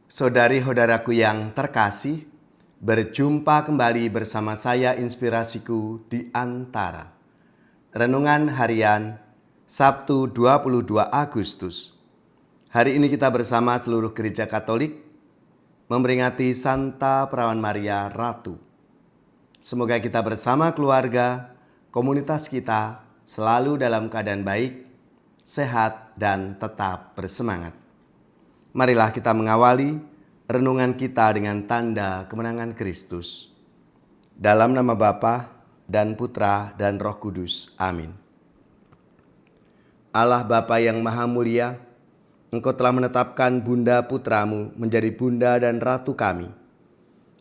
Saudari-saudaraku yang terkasih, berjumpa kembali bersama saya Inspirasiku di Antara. Renungan Harian Sabtu 22 Agustus. Hari ini kita bersama seluruh gereja Katolik memperingati Santa Perawan Maria Ratu. Semoga kita bersama keluarga, komunitas kita selalu dalam keadaan baik, sehat, dan tetap bersemangat. Marilah kita mengawali renungan kita dengan tanda kemenangan Kristus. Dalam nama Bapa dan Putra dan Roh Kudus. Amin. Allah Bapa yang Maha Mulia, Engkau telah menetapkan Bunda Putramu menjadi Bunda dan Ratu kami.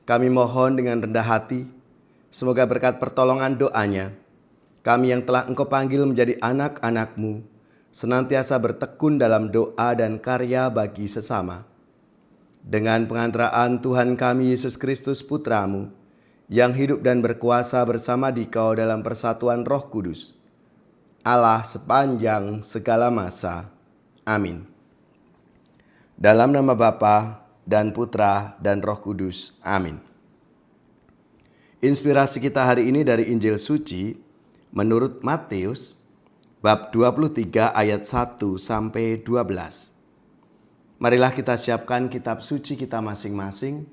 Kami mohon dengan rendah hati, semoga berkat pertolongan doanya, kami yang telah Engkau panggil menjadi anak-anak-Mu, senantiasa bertekun dalam doa dan karya bagi sesama. Dengan pengantaraan Tuhan kami Yesus Kristus Putra-Mu, yang hidup dan berkuasa bersama Dikau dalam persatuan Roh Kudus, Allah sepanjang segala masa. Amin. Dalam nama Bapa dan Putra dan Roh Kudus. Amin. Inspirasi kita hari ini dari Injil Suci menurut Matius bab 23 ayat 1 sampai 12. Marilah kita siapkan kitab suci kita masing-masing.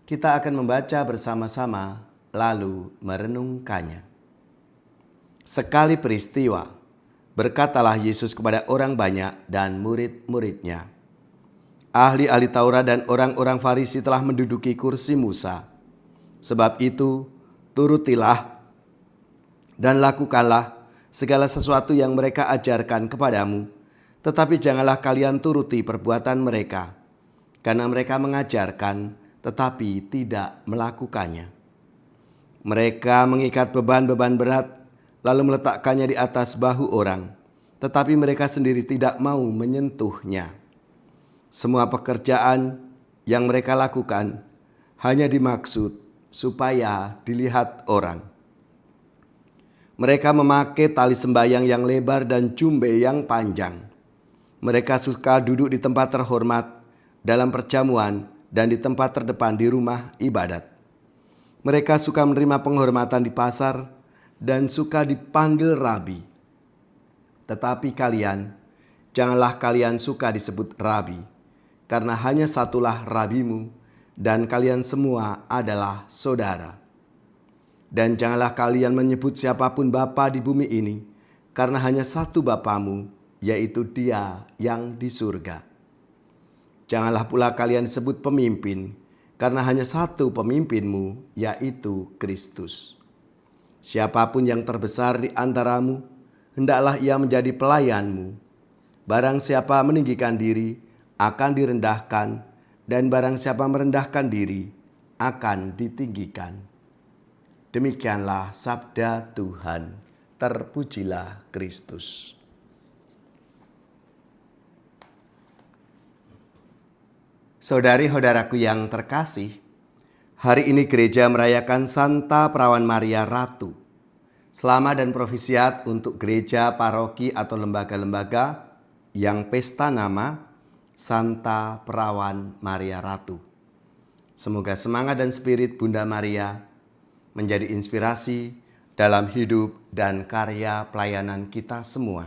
Kita akan membaca bersama-sama lalu merenungkannya. Sekali peristiwa, berkatalah Yesus kepada orang banyak dan murid-muridnya, ahli-ahli Taurat dan orang-orang Farisi telah menduduki kursi Musa. Sebab itu, turutilah dan lakukanlah segala sesuatu yang mereka ajarkan kepadamu, tetapi janganlah kalian turuti perbuatan mereka, karena mereka mengajarkan tetapi tidak melakukannya. Mereka mengikat beban-beban berat, lalu meletakkannya di atas bahu orang, tetapi mereka sendiri tidak mau menyentuhnya. Semua pekerjaan yang mereka lakukan hanya dimaksud supaya dilihat orang. Mereka memakai tali sembayang yang lebar dan jumbe yang panjang. Mereka suka duduk di tempat terhormat dalam perjamuan dan di tempat terdepan di rumah ibadat. Mereka suka menerima penghormatan di pasar dan suka dipanggil rabi. Tetapi kalian, janganlah kalian suka disebut rabi, karena hanya satulah rabimu dan kalian semua adalah saudara. Dan janganlah kalian menyebut siapapun bapa di bumi ini, karena hanya satu Bapamu, yaitu Dia yang di surga. Janganlah pula kalian disebut pemimpin, karena hanya satu pemimpinmu, yaitu Kristus. Siapapun yang terbesar di antaramu, hendaklah ia menjadi pelayanmu. Barang siapa meninggikan diri, akan direndahkan, dan barang siapa merendahkan diri, akan ditinggikan. Demikianlah sabda Tuhan. Terpujilah Kristus. Saudari-saudaraku yang terkasih, hari ini gereja merayakan Santa Perawan Maria Ratu. Selamat dan profisiat untuk gereja, paroki, atau lembaga-lembaga yang pesta nama Santa Perawan Maria Ratu. Semoga semangat dan spirit Bunda Maria menjadi inspirasi dalam hidup dan karya pelayanan kita semua.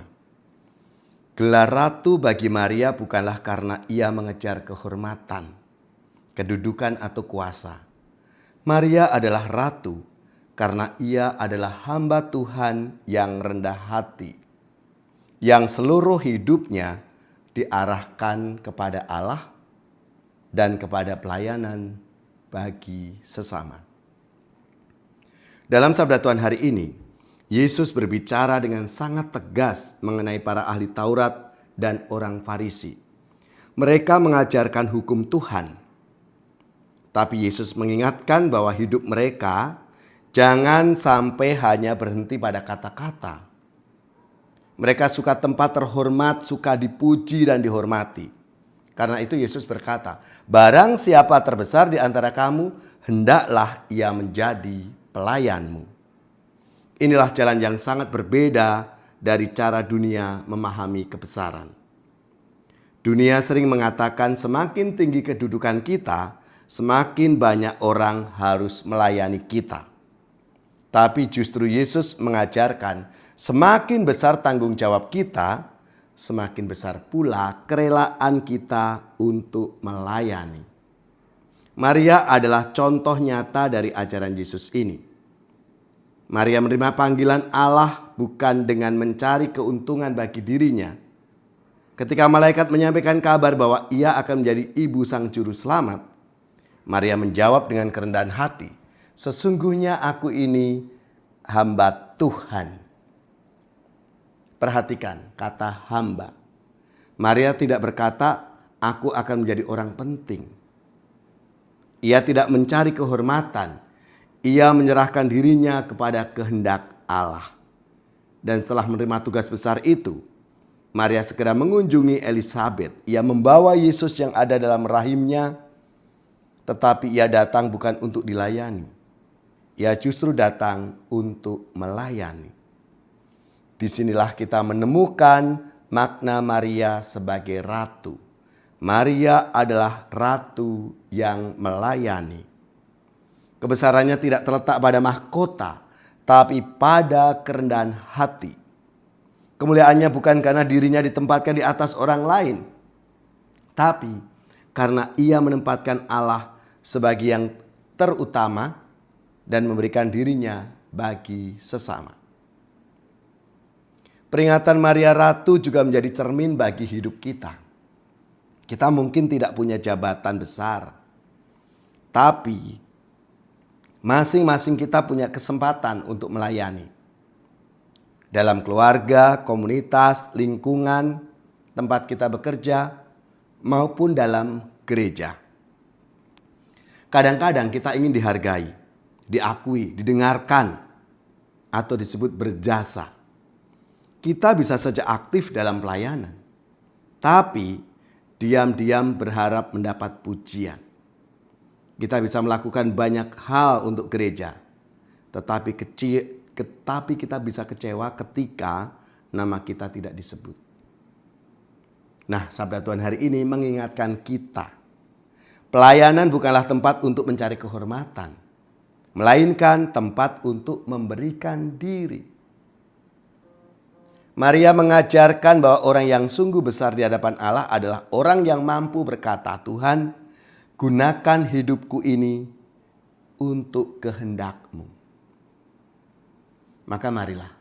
Gelar Ratu bagi Maria bukanlah karena ia mengejar kehormatan, kedudukan atau kuasa. Maria adalah Ratu karena ia adalah hamba Tuhan yang rendah hati, yang seluruh hidupnya diarahkan kepada Allah dan kepada pelayanan bagi sesama. Dalam sabda Tuhan hari ini, Yesus berbicara dengan sangat tegas mengenai para ahli Taurat dan orang Farisi. Mereka mengajarkan hukum Tuhan. Tapi Yesus mengingatkan bahwa hidup mereka jangan sampai hanya berhenti pada kata-kata. Mereka suka tempat terhormat, suka dipuji dan dihormati. Karena itu Yesus berkata, barang siapa terbesar di antara kamu, hendaklah ia menjadi pelayanmu. Inilah jalan yang sangat berbeda dari cara dunia memahami kebesaran. Dunia sering mengatakan semakin tinggi kedudukan kita, semakin banyak orang harus melayani kita. Tapi justru Yesus mengajarkan semakin besar tanggung jawab kita, semakin besar pula kerelaan kita untuk melayani. Maria adalah contoh nyata dari ajaran Yesus ini. Maria menerima panggilan Allah bukan dengan mencari keuntungan bagi dirinya. Ketika malaikat menyampaikan kabar bahwa ia akan menjadi ibu sang juru selamat, Maria menjawab dengan kerendahan hati, "Sesungguhnya aku ini hamba Tuhan." Perhatikan kata hamba. Maria tidak berkata, "Aku akan menjadi orang penting." Ia tidak mencari kehormatan. Ia menyerahkan dirinya kepada kehendak Allah. Dan setelah menerima tugas besar itu, Maria segera mengunjungi Elisabet. Ia membawa Yesus yang ada dalam rahimnya, tetapi ia datang bukan untuk dilayani. Ia justru datang untuk melayani. Disinilah kita menemukan makna Maria sebagai ratu. Maria adalah ratu yang melayani. Kebesarannya tidak terletak pada mahkota, tapi pada kerendahan hati. Kemuliaannya bukan karena dirinya ditempatkan di atas orang lain, tapi karena ia menempatkan Allah sebagai yang terutama dan memberikan dirinya bagi sesama. Peringatan Maria Ratu juga menjadi cermin bagi hidup kita. Kita mungkin tidak punya jabatan besar, tapi masing-masing kita punya kesempatan untuk melayani. Dalam keluarga, komunitas, lingkungan, tempat kita bekerja, maupun dalam gereja. Kadang-kadang kita ingin dihargai, diakui, didengarkan, atau disebut berjasa. Kita bisa saja aktif dalam pelayanan, tapi diam-diam berharap mendapat pujian. Kita bisa melakukan banyak hal untuk gereja, tetapi kita bisa kecewa ketika nama kita tidak disebut. Nah, sabda Tuhan hari ini mengingatkan kita, pelayanan bukanlah tempat untuk mencari kehormatan, melainkan tempat untuk memberikan diri. Maria mengajarkan bahwa orang yang sungguh besar di hadapan Allah adalah orang yang mampu berkata, "Tuhan, gunakan hidupku ini untuk kehendak-Mu." Maka marilah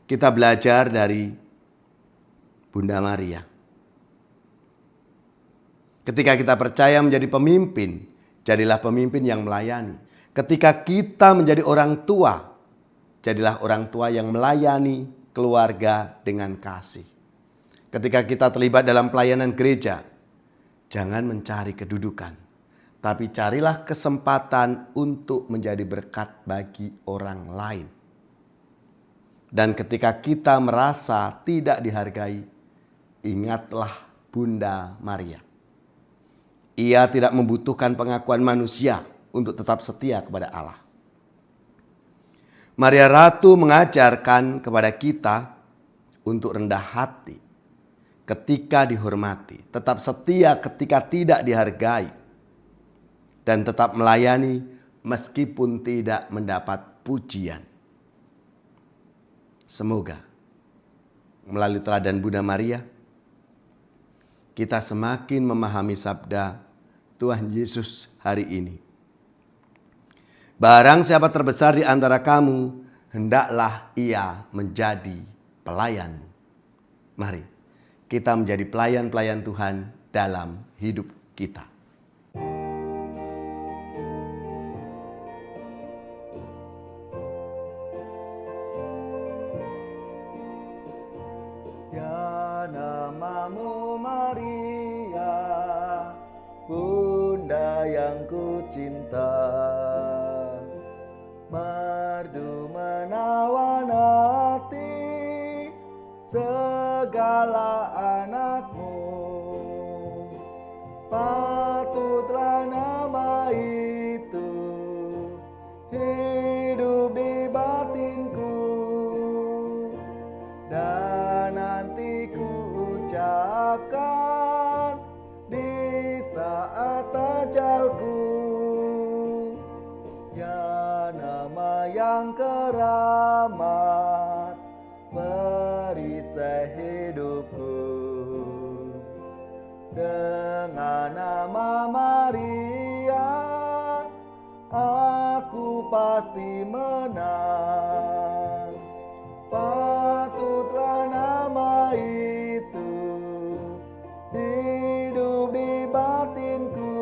kita belajar dari Bunda Maria. Ketika kita percaya menjadi pemimpin, jadilah pemimpin yang melayani. Ketika kita menjadi orang tua, jadilah orang tua yang melayani keluarga dengan kasih. Ketika kita terlibat dalam pelayanan gereja, jangan mencari kedudukan, tapi carilah kesempatan untuk menjadi berkat bagi orang lain. Dan ketika kita merasa tidak dihargai, ingatlah Bunda Maria. Ia tidak membutuhkan pengakuan manusia untuk tetap setia kepada Allah. Maria Ratu mengajarkan kepada kita untuk rendah hati ketika dihormati, tetap setia ketika tidak dihargai, dan tetap melayani meskipun tidak mendapat pujian. Semoga melalui teladan Bunda Maria, kita semakin memahami sabda Tuhan Yesus hari ini. Barang siapa terbesar di antara kamu, hendaklah ia menjadi pelayan. Mari kita menjadi pelayan-pelayan Tuhan dalam hidup kita. Ya, namamu Maria, Bunda yang kucinta. Merdu menawan hati segala anakmu, patutlah nama itu hidup di batinku, dan nanti ku ucapkan ajalku. Ya nama yang keramat, perisai hidupku. Dengan nama Maria, aku pasti menang. Patutlah nama itu hidup di batinku,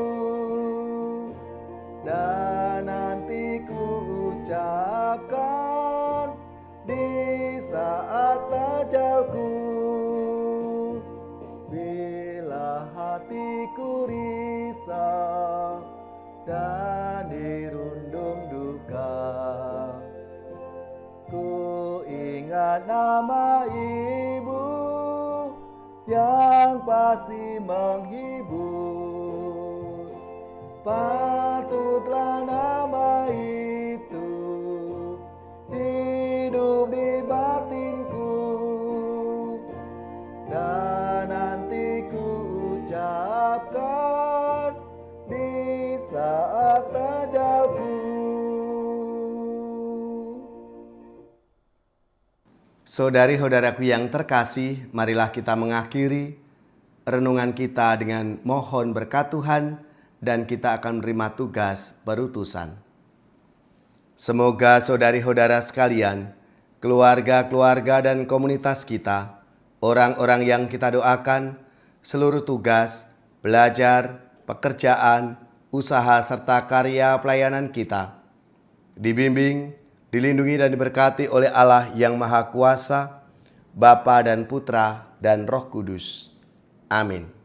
dan nanti ku ucapkan di saat ajalku. Bila hatiku risau dan dirundung duka, ku ingat nama Ibu yang pasti menghibur. Patutlah nama itu hidup di batinku, dan nanti ku ucapkan di saat ajalku. Saudari-saudaraku yang terkasih, marilah kita mengakhiri renungan kita dengan mohon berkat Tuhan, dan kita akan menerima tugas berutusan. Semoga saudari-saudara sekalian, keluarga-keluarga dan komunitas kita, orang-orang yang kita doakan, seluruh tugas, belajar, pekerjaan, usaha serta karya pelayanan kita dibimbing, dilindungi dan diberkati oleh Allah yang Maha Kuasa, Bapa dan Putra dan Roh Kudus. Amin.